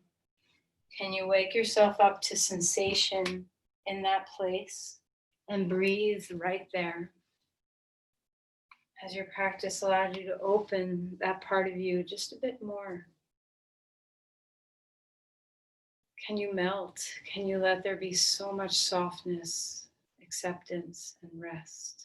Can you wake yourself up to sensation in that place and breathe right there? As your practice allowed you to open that part of you just a bit more. Can you melt? Can you let there be so much softness, acceptance, and rest?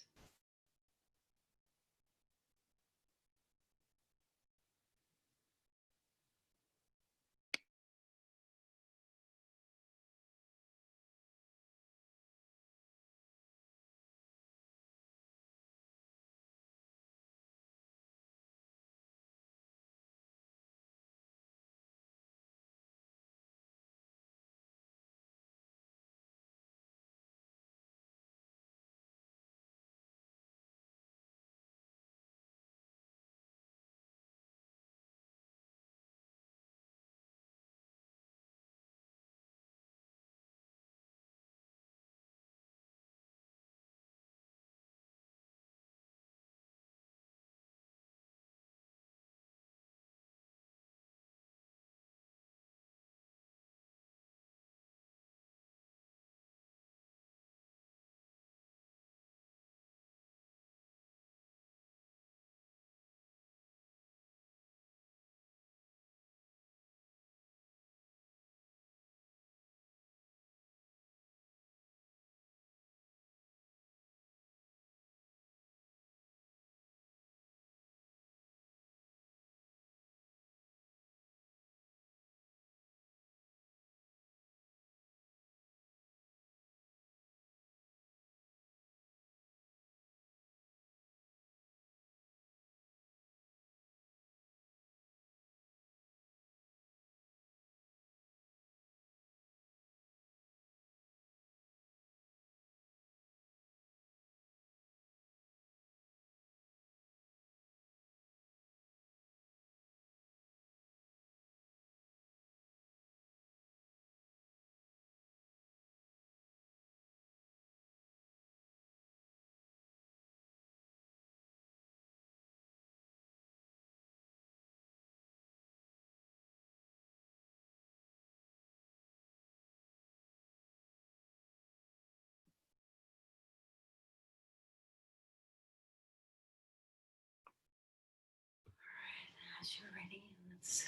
As you're ready, let's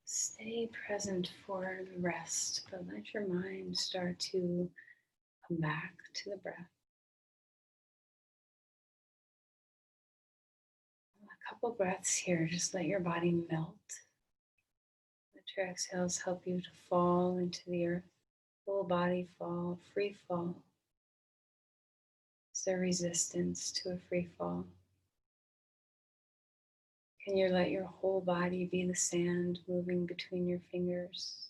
stay present for the rest, but let your mind start to come back to the breath. A couple breaths here, just let your body melt. Let your exhales help you to fall into the earth. Full body fall, free fall. Is there resistance to a free fall? Can you let your whole body be the sand moving between your fingers?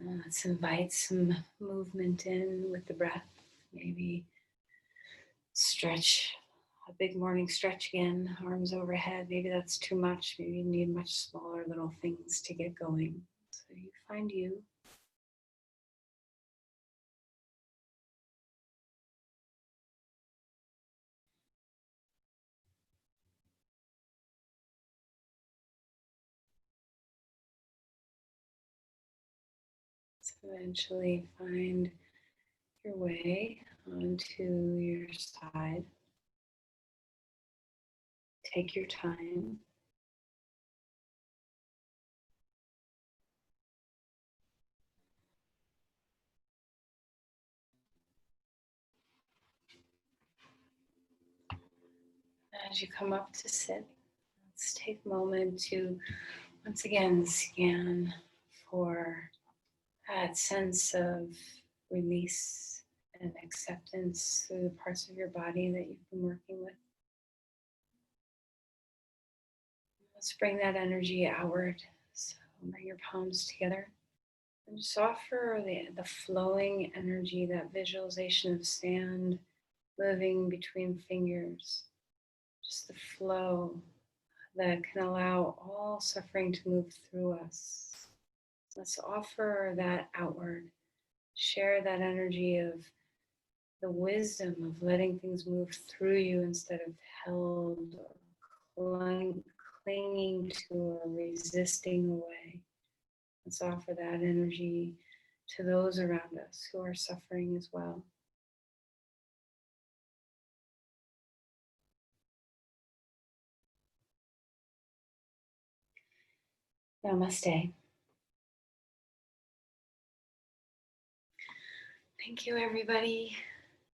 Let's invite some movement in with the breath. Maybe stretch, a big morning stretch again, arms overhead. Maybe that's too much. Maybe you need much smaller little things to get going. So you find you. So eventually find your way onto your side. Take your time. As you come up to sit, let's take a moment to once again scan for that sense of release and acceptance through the parts of your body that you've been working with. Let's bring that energy outward. So bring your palms together and just offer the flowing energy, that visualization of sand moving between fingers. Just the flow that can allow all suffering to move through us. Let's offer that outward. Share that energy of the wisdom of letting things move through you instead of held or clinging to or resisting away. Let's offer that energy to those around us who are suffering as well. Namaste. Thank you, everybody.